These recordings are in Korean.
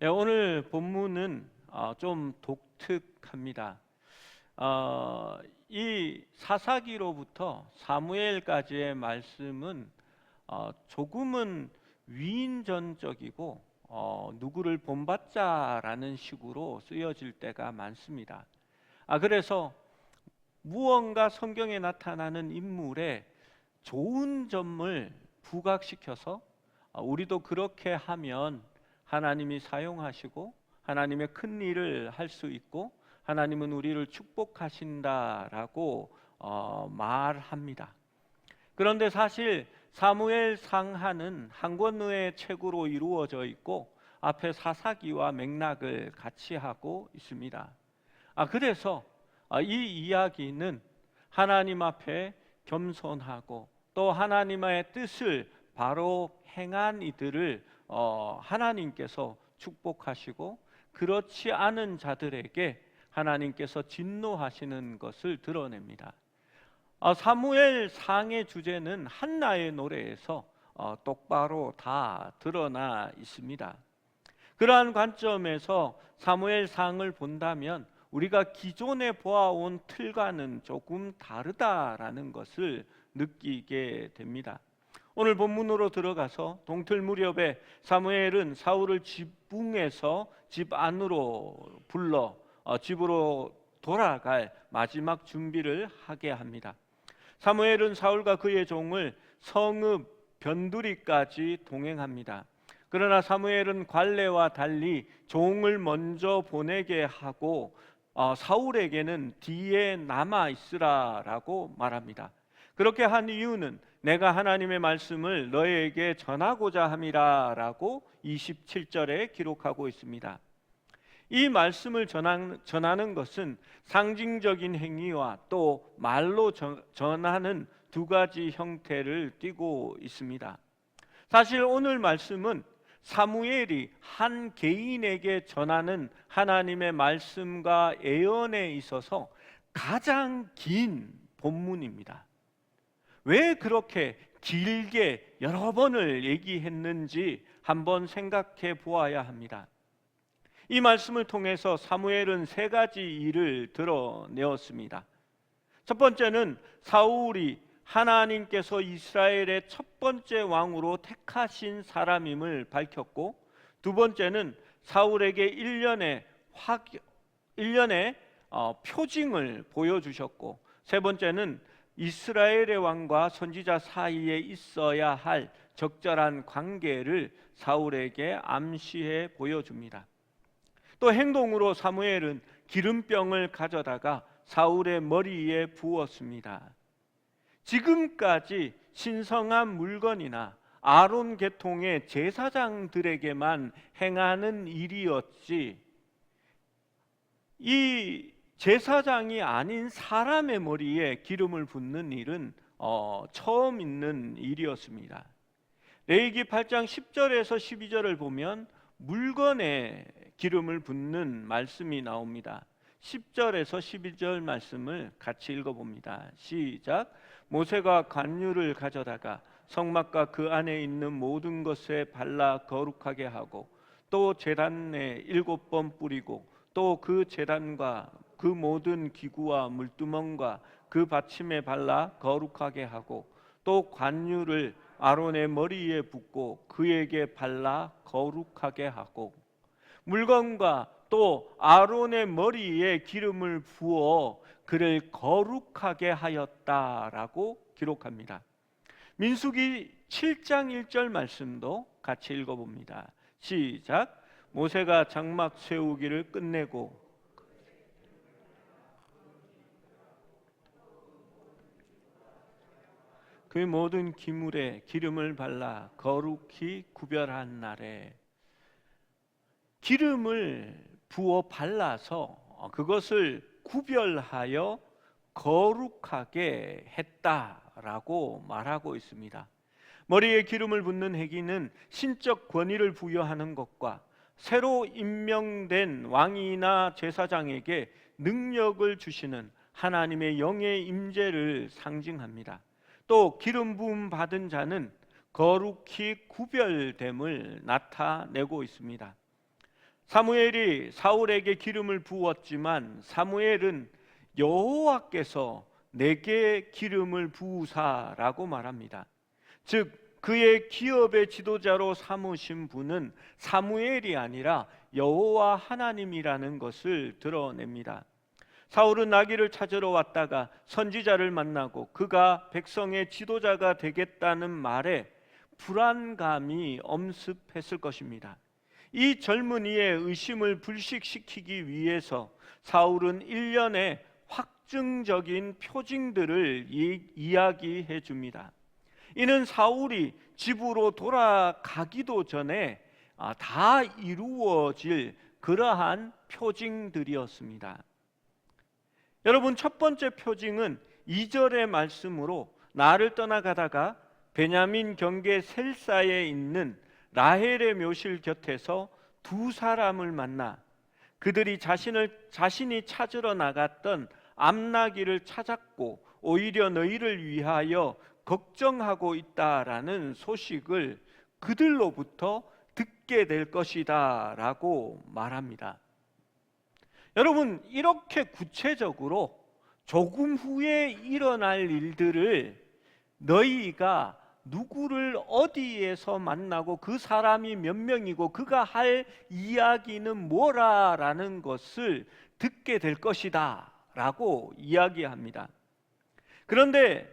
오늘 본문은 좀 독특합니다. 이 사사기로부터 사무엘까지의 말씀은 조금은 위인전적이고 누구를 본받자라는 식으로 쓰여질 때가 많습니다. 그래서 무언가 성경에 나타나는 인물의 좋은 점을 부각시켜서 우리도 그렇게 하면 하나님이 사용하시고 하나님의 큰 일을 할 수 있고 하나님은 우리를 축복하신다라고 말합니다. 그런데 사실 사무엘 상하는 한 권의 책으로 이루어져 있고 앞에 사사기와 맥락을 같이 하고 있습니다. 그래서 이 이야기는 하나님 앞에 겸손하고 또 하나님의 뜻을 바로 행한 이들을 하나님께서 축복하시고 그렇지 않은 자들에게 하나님께서 진노하시는 것을 드러냅니다. 사무엘 상의 주제는 한나의 노래에서 똑바로 다 드러나 있습니다. 그러한 관점에서 사무엘 상을 본다면 우리가 기존에 보아온 틀과는 조금 다르다라는 것을 느끼게 됩니다. 오늘 본문으로 들어가서 동틀 무렵에 사무엘은 사울을 지붕에서 집 안으로 불러 집으로 돌아갈 마지막 준비를 하게 합니다. 사무엘은 사울과 그의 종을 성읍 변두리까지 동행합니다. 그러나 사무엘은 관례와 달리 종을 먼저 보내게 하고 사울에게는 뒤에 남아 있으라라고 말합니다. 그렇게 한 이유는 내가 하나님의 말씀을 너에게 전하고자 함이라라고 27절에 기록하고 있습니다. 이 말씀을 전하는 것은 상징적인 행위와 또 말로 전하는 두 가지 형태를 띠고 있습니다. 사실 오늘 말씀은 사무엘이 한 개인에게 전하는 하나님의 말씀과 예언에 있어서 가장 긴 본문입니다. 왜 그렇게 길게 여러 번을 얘기했는지 한번 생각해 보아야 합니다. 이 말씀을 통해서 사무엘은 세 가지 일을 드러내었습니다. 첫 번째는 사울이 하나님께서 이스라엘의 첫 번째 왕으로 택하신 사람임을 밝혔고, 두 번째는 사울에게 일련의 표징을 보여주셨고, 세 번째는 이스라엘의 왕과 선지자 사이에 있어야 할 적절한 관계를 사울에게 암시해 보여줍니다. 또 행동으로 사무엘은 기름병을 가져다가 사울의 머리에 부었습니다. 지금까지 신성한 물건이나 아론 계통의 제사장들에게만 행하는 일이었지, 이 제사장이 아닌 사람의 머리에 기름을 붓는 일은 처음 있는 일이었습니다. 레위기 8장 10절에서 12절을 보면 물건에 기름을 붓는 말씀이 나옵니다. 10절에서 12절 말씀을 같이 읽어봅니다. 시작. 모세가 관유를 가져다가 성막과 그 안에 있는 모든 것에 발라 거룩하게 하고 또 제단에 7번 뿌리고 또 그 제단과 그 모든 기구와 물두멍과 그 받침에 발라 거룩하게 하고 또 관유를 아론의 머리에 붓고 그에게 발라 거룩하게 하고 물건과 또 아론의 머리에 기름을 부어 그를 거룩하게 하였다라고 기록합니다. 민수기 7장 1절 말씀도 같이 읽어봅니다. 시작. 모세가 장막 세우기를 끝내고 그 모든 기물에 기름을 발라 거룩히 구별한 날에, 기름을 부어 발라서 그것을 구별하여 거룩하게 했다라고 말하고 있습니다. 머리에 기름을 붓는 행위는 신적 권위를 부여하는 것과 새로 임명된 왕이나 제사장에게 능력을 주시는 하나님의 영의 임재를 상징합니다. 또 기름 부음 받은 자는 거룩히 구별됨을 나타내고 있습니다. 사무엘이 사울에게 기름을 부었지만 사무엘은 여호와께서 내게 기름을 부으사라고 말합니다. 즉 그의 기업의 지도자로 삼으신 분은 사무엘이 아니라 여호와 하나님이라는 것을 드러냅니다. 사울은 나귀를 찾으러 왔다가 선지자를 만나고 그가 백성의 지도자가 되겠다는 말에 불안감이 엄습했을 것입니다. 이 젊은이의 의심을 불식시키기 위해서 사울은 일련의 확증적인 표징들을 이야기해 줍니다. 이는 사울이 집으로 돌아가기도 전에 다 이루어질 그러한 표징들이었습니다. 여러분, 첫 번째 표징은 2절의 말씀으로 나를 떠나가다가 베냐민 경계 셀사에 있는 라헬의 묘실 곁에서 두 사람을 만나 그들이 자신이 찾으러 나갔던 암나귀를 찾았고 오히려 너희를 위하여 걱정하고 있다라는 소식을 그들로부터 듣게 될 것이다 라고 말합니다. 여러분, 이렇게 구체적으로 조금 후에 일어날 일들을 너희가 누구를 어디에서 만나고 그 사람이 몇 명이고 그가 할 이야기는 뭐라라는 것을 듣게 될 것이다 라고 이야기합니다. 그런데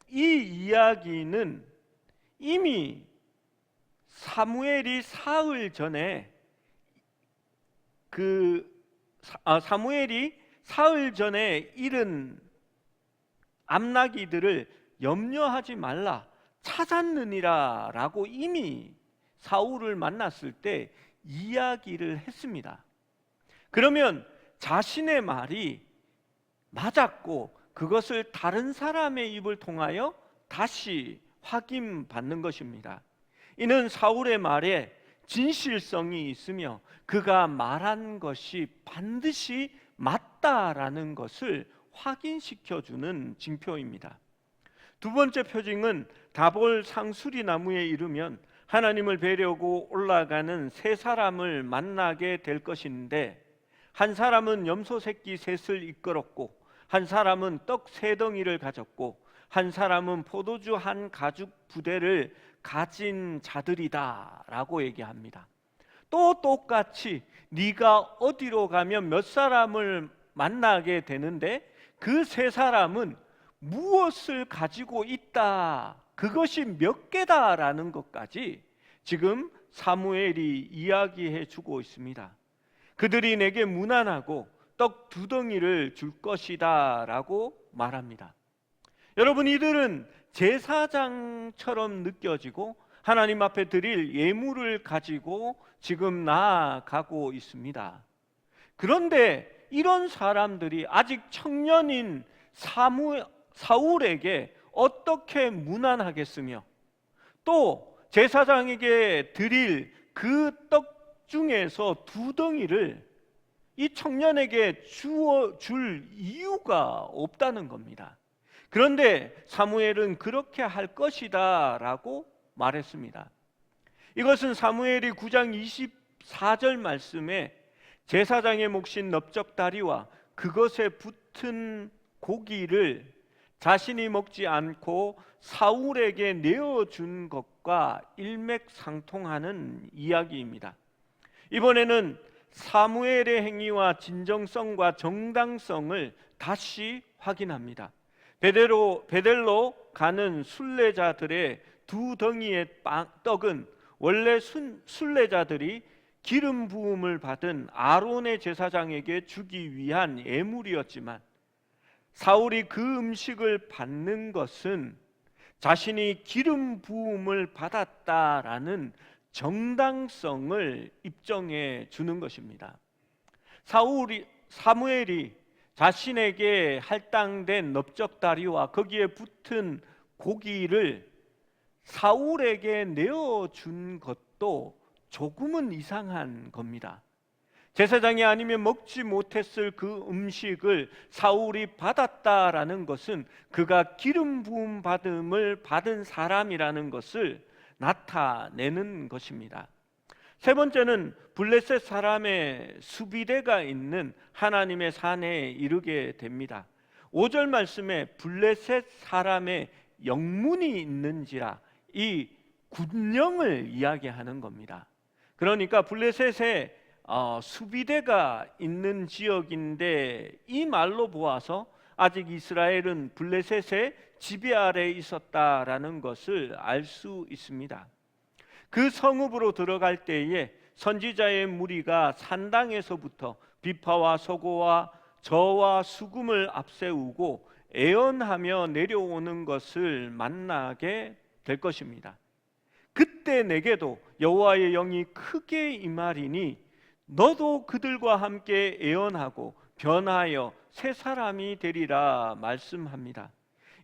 이 이야기는 이미 사무엘이 사흘 전에 잃은 암나귀들을 염려하지 말라 찾았느니라 라고 이미 사울을 만났을 때 이야기를 했습니다. 그러면 자신의 말이 맞았고 그것을 다른 사람의 입을 통하여 다시 확인받는 것입니다. 이는 사울의 말에 진실성이 있으며 그가 말한 것이 반드시 맞다라는 것을 확인시켜주는 징표입니다. 두 번째 표징은 다볼 상수리 나무에 이르면 하나님을 뵈려고 올라가는 세 사람을 만나게 될 것인데, 한 사람은 염소 새끼 셋을 이끌었고 한 사람은 떡 세 덩이를 가졌고 한 사람은 포도주 한 가죽 부대를 가진 자들이다 라고 얘기합니다. 또 똑같이 네가 어디로 가면 몇 사람을 만나게 되는데 그 세 사람은 무엇을 가지고 있다, 그것이 몇 개다라는 것까지 지금 사무엘이 이야기해 주고 있습니다. 그들이 내게 문안하고 떡 2덩이를 줄 것이다 라고 말합니다. 여러분, 이들은 제사장처럼 느껴지고 하나님 앞에 드릴 예물을 가지고 지금 나아가고 있습니다. 그런데 이런 사람들이 아직 청년인 사울에게 어떻게 문안하겠으며 또 제사장에게 드릴 그 떡 중에서 2덩이를 이 청년에게 줄 이유가 없다는 겁니다. 그런데 사무엘은 그렇게 할 것이다 라고 말했습니다. 이것은 사무엘이 9장 24절 말씀에 제사장의 몫인 넓적다리와 그것에 붙은 고기를 자신이 먹지 않고 사울에게 내어준 것과 일맥상통하는 이야기입니다. 이번에는 사무엘의 행위와 진정성과 정당성을 다시 확인합니다. 베델로 가는 순례자들의 2덩이의 떡은 원래 순례자들이 기름 부음을 받은 아론의 제사장에게 주기 위한 예물이었지만 사울이 그 음식을 받는 것은 자신이 기름 부음을 받았다라는 정당성을 입증해 주는 것입니다. 사무엘이 자신에게 할당된 넓적다리와 거기에 붙은 고기를 사울에게 내어준 것도 조금은 이상한 겁니다. 제사장이 아니면 먹지 못했을 그 음식을 사울이 받았다라는 것은 그가 기름 부음 받음을 받은 사람이라는 것을 나타내는 것입니다. 세 번째는 블레셋 사람의 수비대가 있는 하나님의 산에 이르게 됩니다. 5절 말씀에 블레셋 사람의 영문이 있는지라, 이 군령을 이야기하는 겁니다. 그러니까 블레셋에 수비대가 있는 지역인데, 이 말로 보아서 아직 이스라엘은 블레셋의 지배 아래에 있었다라는 것을 알 수 있습니다. 그 성읍으로 들어갈 때에 선지자의 무리가 산당에서부터 비파와 서고와 저와 수금을 앞세우고 애언하며 내려오는 것을 만나게 될 것입니다. 그때 내게도 여호와의 영이 크게 임하리니 너도 그들과 함께 애언하고 변하여 새 사람이 되리라 말씀합니다.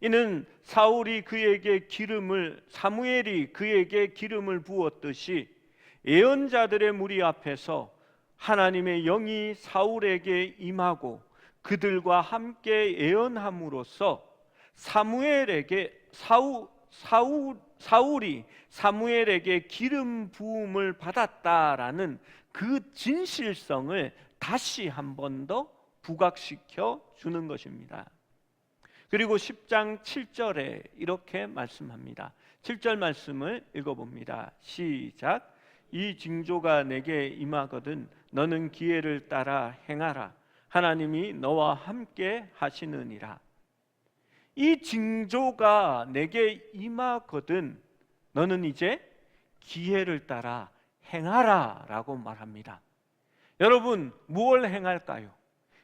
이는 사무엘이 그에게 기름을 부었듯이 예언자들의 무리 앞에서 하나님의 영이 사울에게 임하고 그들과 함께 예언함으로써 사울이 사무엘에게 기름 부음을 받았다라는 그 진실성을 다시 한 번 더 부각시켜 주는 것입니다. 그리고 10장 7절에 이렇게 말씀합니다. 7절 말씀을 읽어봅니다. 시작. 이 징조가 내게 임하거든 너는 기회를 따라 행하라. 하나님이 너와 함께 하시느니라. 이 징조가 내게 임하거든 너는 이제 기회를 따라 행하라 라고 말합니다. 여러분, 무엇을 행할까요?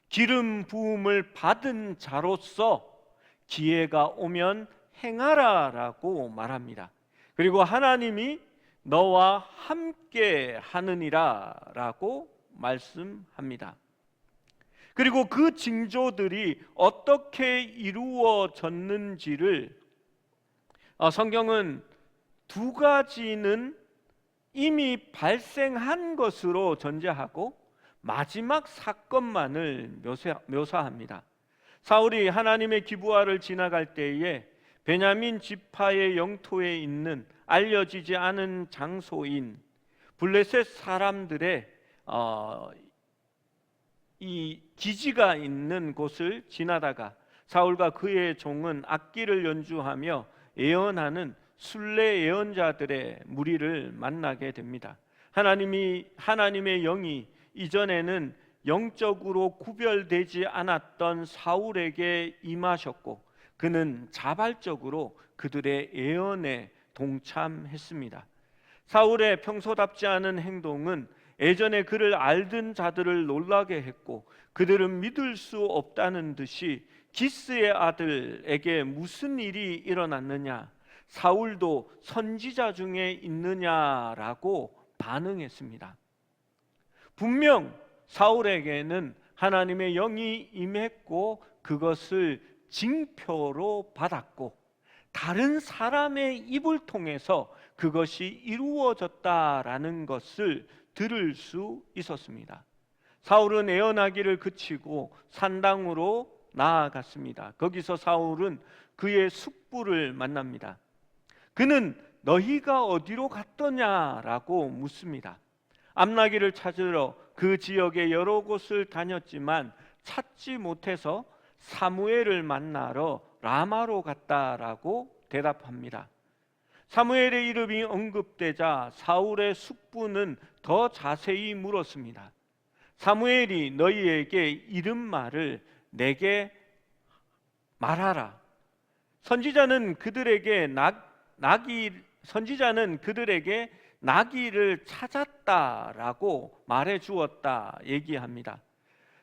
기름 부음을 받은 자로서 기회가 오면 행하라 라고 말합니다. 그리고 하나님이 너와 함께 하느니라 라고 말씀합니다. 그리고 그 징조들이 어떻게 이루어졌는지를 성경은 두 가지는 이미 발생한 것으로 전제하고 마지막 사건만을 묘사합니다. 사울이 하나님의 기브아를 지나갈 때에 베냐민 지파의 영토에 있는 알려지지 않은 장소인 블레셋 사람들의 이 기지가 있는 곳을 지나다가 사울과 그의 종은 악기를 연주하며 예언하는 순례 예언자들의 무리를 만나게 됩니다. 하나님의 영이 이전에는 영적으로 구별되지 않았던 사울에게 임하셨고 그는 자발적으로 그들의 예언에 동참했습니다. 사울의 평소답지 않은 행동은 예전에 그를 알던 자들을 놀라게 했고 그들은 믿을 수 없다는 듯이 기스의 아들에게 무슨 일이 일어났느냐, 사울도 선지자 중에 있느냐라고 반응했습니다. 분명 사울에게는 하나님의 영이 임했고 그것을 징표로 받았고 다른 사람의 입을 통해서 그것이 이루어졌다라는 것을 들을 수 있었습니다. 사울은 예언하기를 그치고 산당으로 나아갔습니다. 거기서 사울은 그의 숙부를 만납니다. 그는 너희가 어디로 갔더냐라고 묻습니다. 암나기를 찾으러 그 지역의 여러 곳을 다녔지만 찾지 못해서 사무엘을 만나러 라마로 갔다라고 대답합니다. 사무엘의 이름이 언급되자 사울의 숙부는 더 자세히 물었습니다. 사무엘이 너희에게 이른 말을 내게 말하라. 선지자는 그들에게 나귀를 찾았다라고 말해 주었다 얘기합니다.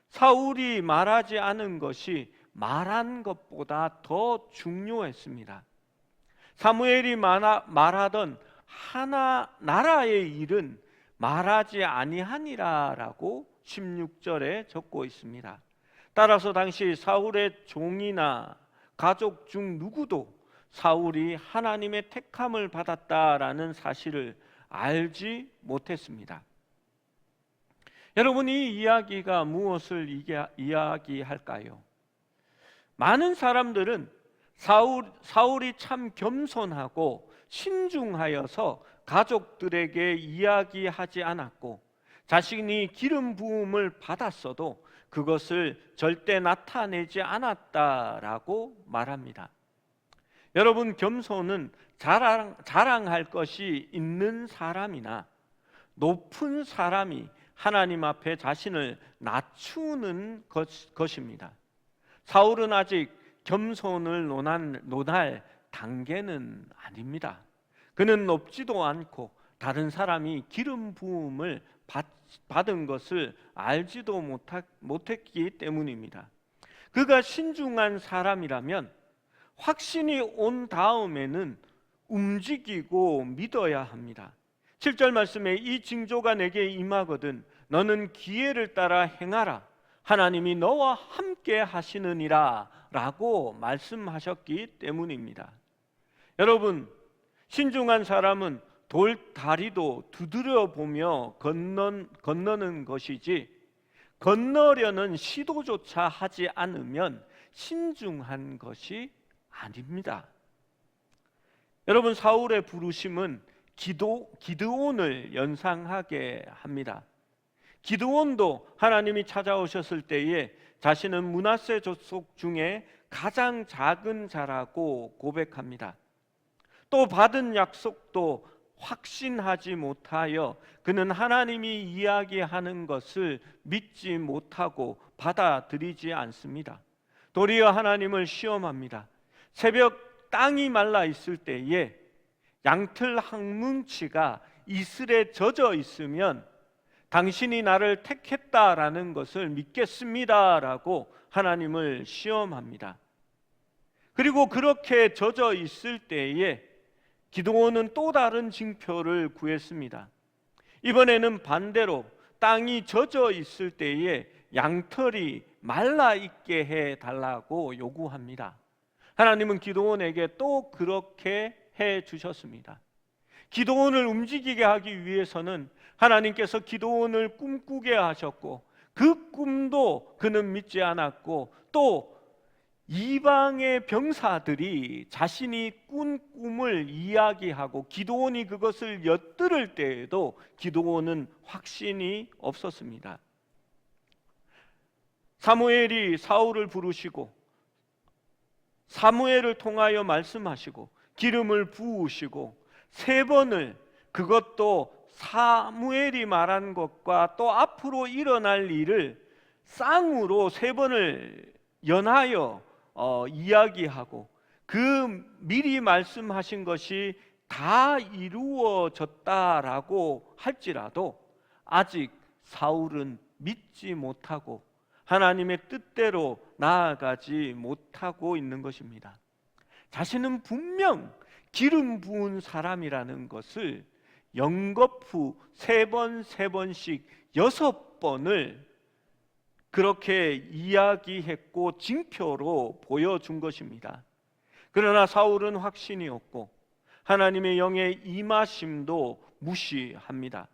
사울이 말하지 않은 것이 말한 것보다 더 중요했습니다. 사무엘이 말하던 하나 나라의 일은 말하지 아니하니라라고 16절에 적고 있습니다. 따라서 당시 사울의 종이나 가족 중 누구도 사울이 하나님의 택함을 받았다라는 사실을 알지 못했습니다. 여러분, 이 이야기가 무엇을 이야기할까요? 많은 사람들은 사울이 참 겸손하고 신중하여서 가족들에게 이야기하지 않았고 자신이 기름 부음을 받았어도 그것을 절대 나타내지 않았다라고 말합니다. 여러분, 겸손은 자랑할 것이 있는 사람이나 높은 사람이 하나님 앞에 자신을 낮추는 것입니다. 사울은 아직 겸손을 논할 단계는 아닙니다. 그는 높지도 않고 다른 사람이 기름 부음을 받은 것을 알지도 못했기 때문입니다. 그가 신중한 사람이라면 확신이 온 다음에는 움직이고 믿어야 합니다. 7절 말씀에 이 징조가 내게 임하거든 너는 기회를 따라 행하라 하나님이 너와 함께 하시느니라 라고 말씀하셨기 때문입니다. 여러분, 신중한 사람은 돌다리도 두드려 보며 건너는 것이지 건너려는 시도조차 하지 않으면 신중한 것이 아닙니다. 여러분, 사울의 부르심은 기드온을 연상하게 합니다. 기드온도 하나님이 찾아오셨을 때에 자신은 므낫세 족속 중에 가장 작은 자라고 고백합니다. 또 받은 약속도 확신하지 못하여 그는 하나님이 이야기하는 것을 믿지 못하고 받아들이지 않습니다. 도리어 하나님을 시험합니다. 새벽 땅이 말라 있을 때에 양틀 한 뭉치가 이슬에 젖어 있으면 당신이 나를 택했다라는 것을 믿겠습니다라고 하나님을 시험합니다. 그리고 그렇게 젖어 있을 때에 기드온은 또 다른 징표를 구했습니다. 이번에는 반대로 땅이 젖어 있을 때에 양털이 말라 있게 해달라고 요구합니다. 하나님은 기드온에게 또 그렇게 해 주셨습니다. 기드온을 움직이게 하기 위해서는 하나님께서 기드온을 꿈꾸게 하셨고 그 꿈도 그는 믿지 않았고 또 이방의 병사들이 자신이 꾼 꿈을 이야기하고 기드온이 그것을 엿들을 때에도 기드온은 확신이 없었습니다. 사무엘이 사울을 부르시고 사무엘을 통하여 말씀하시고 기름을 부으시고 3번을, 그것도 사무엘이 말한 것과 또 앞으로 일어날 일을 쌍으로 3번을 연하여 이야기하고 그 미리 말씀하신 것이 다 이루어졌다라고 할지라도 아직 사울은 믿지 못하고 하나님의 뜻대로 나아가지 못하고 있는 것입니다. 자신은 분명 기름 부은 사람이라는 것을 연거푸 3번씩 6번을 그렇게 이야기했고 징표로 보여준 것입니다. 그러나 사울은 확신이 없고 하나님의 영의 임하심도 무시합니다.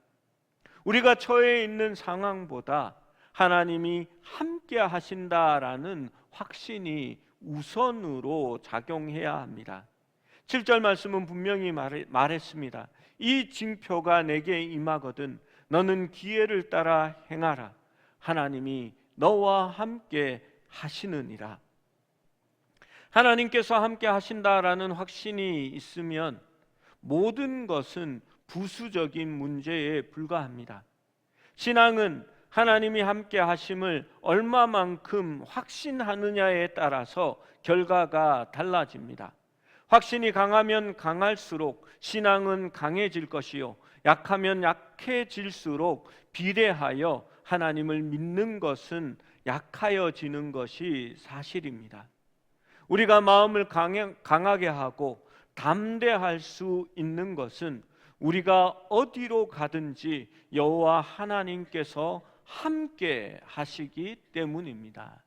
우리가 처해 있는 상황보다 하나님이 함께 하신다라는 확신이 우선으로 작용해야 합니다. 7절 말씀은 분명히 말했습니다. 이 징표가 내게 임하거든 너는 기회를 따라 행하라 하나님이 너와 함께 하시느니라. 하나님께서 함께 하신다라는 확신이 있으면 모든 것은 부수적인 문제에 불과합니다. 신앙은 하나님이 함께 하심을 얼마만큼 확신하느냐에 따라서 결과가 달라집니다. 확신이 강하면 강할수록 신앙은 강해질 것이요 약하면 약해질수록 비례하여 하나님을 믿는 것은 약하여지는 것이 사실입니다. 우리가 마음을 강하게 하고 담대할 수 있는 것은 우리가 어디로 가든지 여호와 하나님께서 함께 하시기 때문입니다.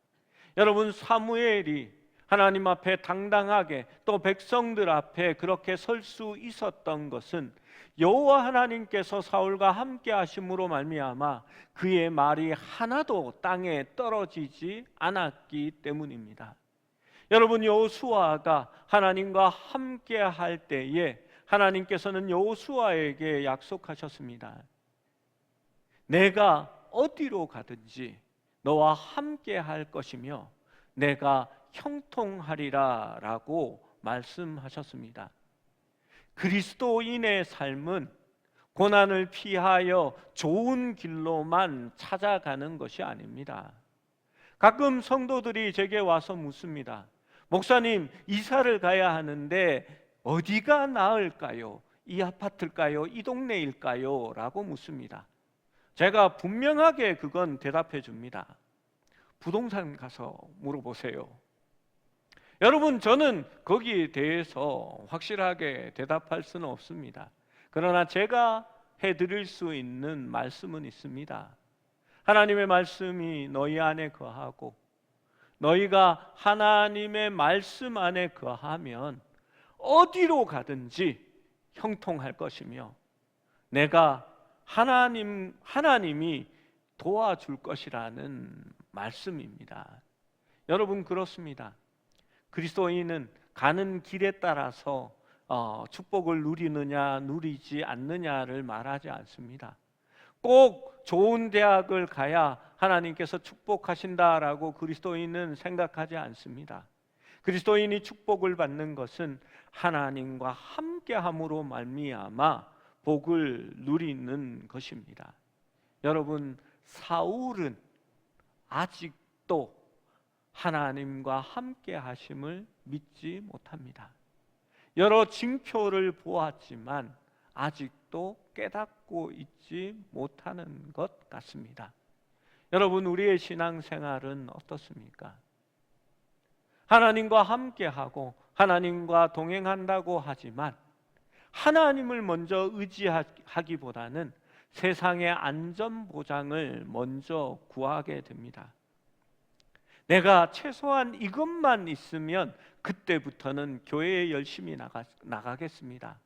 여러분, 사무엘이 하나님 앞에 당당하게 또 백성들 앞에 그렇게 설 수 있었던 것은 여호와 하나님께서 사울과 함께 하심으로 말미암아 그의 말이 하나도 땅에 떨어지지 않았기 때문입니다. 여러분, 여호수아가 하나님과 함께 할 때에 하나님께서는 여호수아에게 약속하셨습니다. 내가 어디로 가든지 너와 함께 할 것이며 내가 형통하리라 라고 말씀하셨습니다. 그리스도인의 삶은 고난을 피하여 좋은 길로만 찾아가는 것이 아닙니다. 가끔 성도들이 제게 와서 묻습니다. 목사님, 이사를 가야 하는데 어디가 나을까요? 이 아파트일까요? 이 동네일까요? 라고 묻습니다. 제가 분명하게 그건 대답해 줍니다. 부동산 가서 물어보세요. 여러분, 저는 거기에 대해서 확실하게 대답할 수는 없습니다. 그러나 제가 해드릴 수 있는 말씀은 있습니다. 하나님의 말씀이 너희 안에 거하고 너희가 하나님의 말씀 안에 거하면 어디로 가든지 형통할 것이며 내가 하나님이 도와줄 것이라는 말씀입니다. 여러분, 그렇습니다. 그리스도인은 가는 길에 따라서 축복을 누리느냐 누리지 않느냐를 말하지 않습니다. 꼭 좋은 대학을 가야 하나님께서 축복하신다라고 그리스도인은 생각하지 않습니다. 그리스도인이 축복을 받는 것은 하나님과 함께함으로 말미암아 복을 누리는 것입니다. 여러분, 사울은 아직도 하나님과 함께 하심을 믿지 못합니다. 여러 징표를 보았지만 아직도 깨닫고 있지 못하는 것 같습니다. 여러분, 우리의 신앙생활은 어떻습니까? 하나님과 함께하고 하나님과 동행한다고 하지만 하나님을 먼저 의지하기보다는 세상의 안전보장을 먼저 구하게 됩니다. 내가 최소한 이것만 있으면 그때부터는 교회에 열심히 나가겠습니다.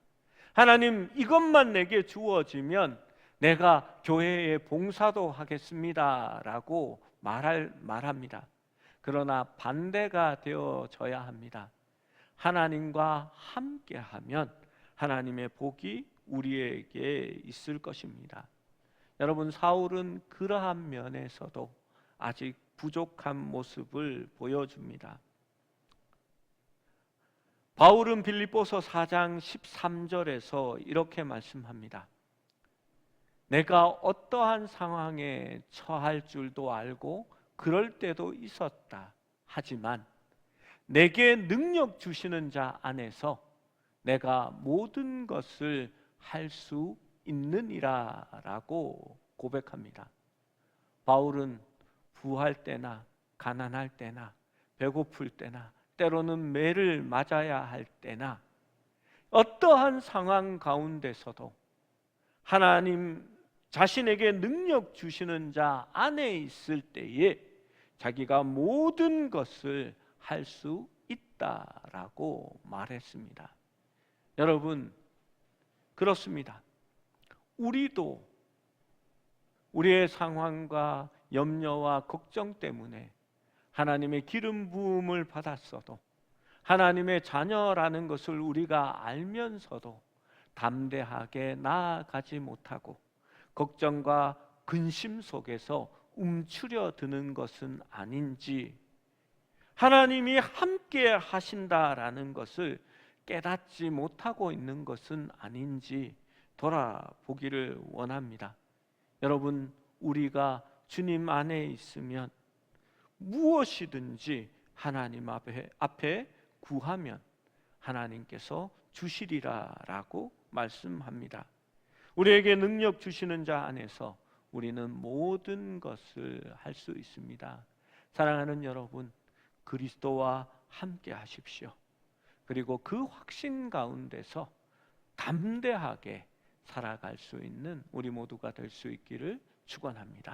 하나님, 이것만 내게 주어지면 내가 교회에 봉사도 하겠습니다 라고 말합니다. 그러나 반대가 되어져야 합니다. 하나님과 함께하면 하나님의 복이 우리에게 있을 것입니다. 여러분, 사울은 그러한 면에서도 아직 부족한 모습을 보여줍니다. 바울은 빌립보서 4장 13절에서 이렇게 말씀합니다. 내가 어떠한 상황에 처할 줄도 알고 그럴 때도 있었다. 하지만 내게 능력 주시는 자 안에서 내가 모든 것을 할 수 있느니라 라고 고백합니다. 바울은 부할 때나 가난할 때나 배고플 때나 때로는 매를 맞아야 할 때나 어떠한 상황 가운데서도 하나님 자신에게 능력 주시는 자 안에 있을 때에 자기가 모든 것을 할 수 있다라고 말했습니다. 여러분, 그렇습니다. 우리도 우리의 상황과 염려와 걱정 때문에 하나님의 기름 부음을 받았어도 하나님의 자녀라는 것을 우리가 알면서도 담대하게 나아가지 못하고 걱정과 근심 속에서 움츠려드는 것은 아닌지, 하나님이 함께 하신다라는 것을 깨닫지 못하고 있는 것은 아닌지 돌아보기를 원합니다. 여러분, 우리가 주님 안에 있으면 무엇이든지 하나님 앞에 구하면 하나님께서 주시리라라고 말씀합니다. 우리에게 능력 주시는 자 안에서 우리는 모든 것을 할 수 있습니다. 사랑하는 여러분, 그리스도와 함께 하십시오. 그리고 그 확신 가운데서 담대하게 살아갈 수 있는 우리 모두가 될 수 있기를 축원합니다.